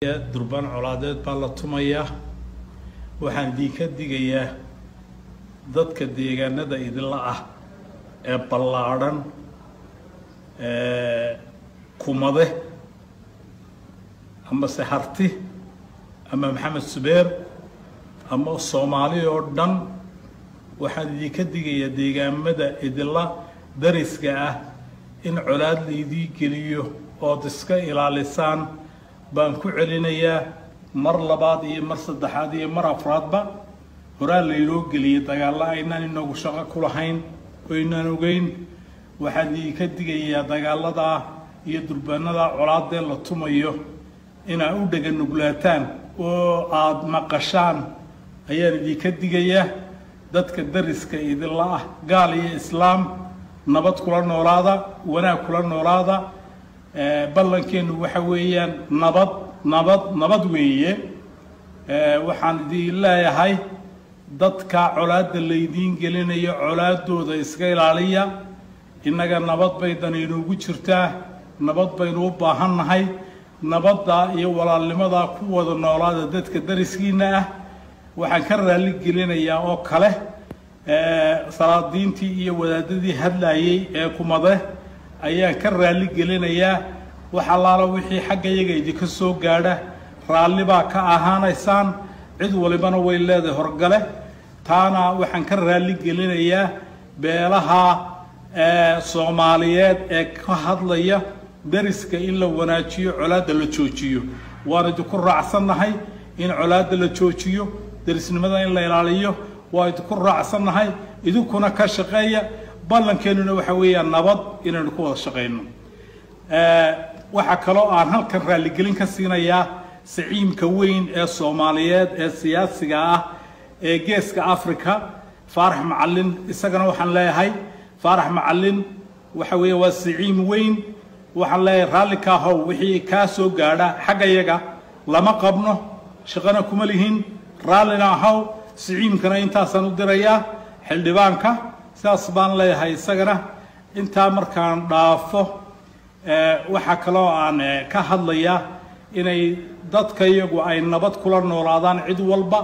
durbaan colaadeed baa la tumayaa waxaan diinka digayaa dadka deegaanada idinla ah ee ballaadhan kumade ama saharti ama maxamed subeer ama Soomaali oo dhan waxaan diinka digayaa deegaamada idinla dariska ah in colaad leedii geliyo oo iska ilaalisaan baan ku celinayaa mar labaad iyo mar saddexaad iyo mar afraadba horaa layloo geliyay dagaal aynaan inagu shaqo ku lahayn oo inaan ogeyn waxaan idinka digayaa dagaalada iyo durbaanada colaadee la tumayo inaa u dhagan nuglaataan oo aad maqashaan ayaan idinka digayaa dadka dariska idinla ah gaal iyo islaam nabad kula noolaada wanaag kula noolaada ballankeenu waxa weeyaan nabad weeye waxaan idin leeyahay dadka colaada leedin gelinayo colaadooda iska ilaaliya inaga nabad bay danaynuugu jirtaa nabad baynu u baahannahay nabadda iyo walaalnimada ku wada noolaada dadka dariskiina ah waxaan ka raali gelinayaa oo kale salaadiintii iyo wadaadadii hadlayay ee kumade ayaan ka raali gelinayaa waxa laala wixii xaggayaga idinka soo gaadha raali baa ka ahaanaysaan cid walibana way leedahay horgale taana waxaan ka raali gelinayaa beelaha Soomaaliyeed ee ka hadlaya dariska in la wanaajiyo colaada la joojiyo waan idinku raacsanahay in colaada la joojiyo darisnimada in la ilaaliyo waa idinku raacsanahay idinkuna ka shaqeeya ballankeenuna waxa weeyaan nabad inaynu ku wada shaqeyno waxa kale oo aan halkan raali gelin ka siinayaa saciimka weyn ee Soomaaliyeed ee siyaasiga ah ee geeska Afrika Faarax Macallin isagana waxaan leeyahay Faarax Macallin waxa weeye waa saciim weyn waxaan leeyahay raali ka haw wixii ka soo gaadha xaggayaga lama qabno shaqana kuma lihin raalina haw saciimkana intaasaan u dirayaa xildhibaanka saas baan leeyahay isagana inta markaan dhaafo waxa kale oo aan ka hadlayaa inay dadka iyagu ay nabad kula noolaadaan cid walba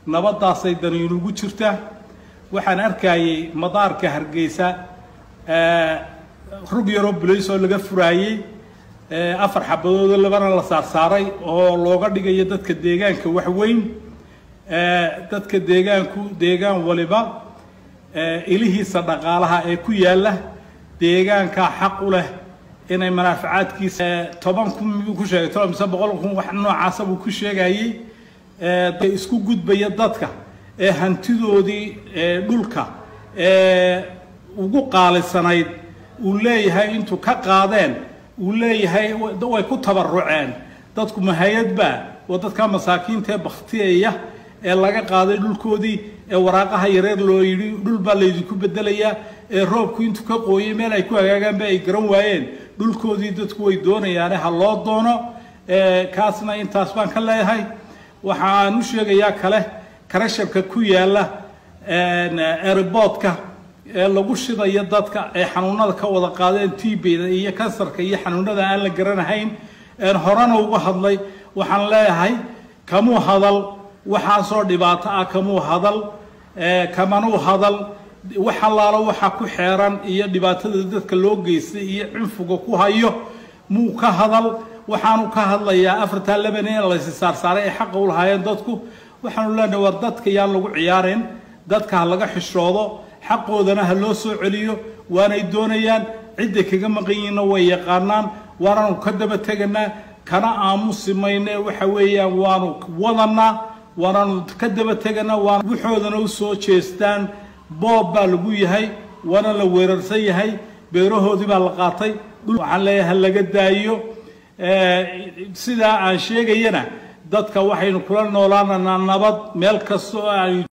nabadaas ay danaynuugu jirtaa waxaan arkayay madaarka Hargeysa rug yaro bilis oo laga furaayay afar xabadood labana la saaray oo looga dhigayo dadka deegaanka wax weyn dadka deegaan waliba ilihiisa dhaqaalaha ee ku yaala deegaanka xaq u leh inay manaafacaadkiisa 10,000 ku sheegay 100,000 wax noocaas uu ku sheegayay isku gudbaya dadka ee hantidoodii dhulka ugu qaalisanayd uu leeyahay intuu ka qaadeen uu leeyahay way ku tabaruceen dadku mahayadba oo dadka masaakiinta bakhtiyeeya ee laga qaaday dhulkoodii ee waraaqaha yareer loo yiri dhul baa la idinku bedelayaa ee roobku intuu ka qooyay meel ay ku hagaagaan ba ay garan waayeen dhulkoodii dadku way doonayaan ha loo doono kaasna intaas baan ka leeyahay waxaan u sheegayaa kale karashabka ku yaala airportka ee lagu shidayo dadka ee xanuunada ka wada qaadeen TB-da iyo kansarka iyo xanuunada aan la garanayn horana uga hadlay waxaan leeyahay kamu hadal waxa soo dhibaato ah kamu hadal kamanu hadal waxa laalo waxa ku xeeran iyo dhibaatada dadka loo geystay iyo cinfuga ku hayo muu ka hadal waxaanu ka hadlayaa afarta labaneen la saaray xaq u lahaayeen dadku waxaanu leenahay war dadka yaan lagu ciyaareen dadka laga xishoodo xaqoodana ha loo soo celiyo waanay doonayaan cid kaga maqayina way yaqaanaan waanu ka daba taganaa kana aamusimayne waxa weeyaan waanu wadanaa waanu ka daba taganaa waan wuxoodana u soo jeestaan boob baa lagu yahay waana la weerarsan yahay beerahoodii baa la qaatay waxaan leeyahay laga daayo sida aan sheegayana dadka waxaynu kula noolaanaa nabad meel kasto ay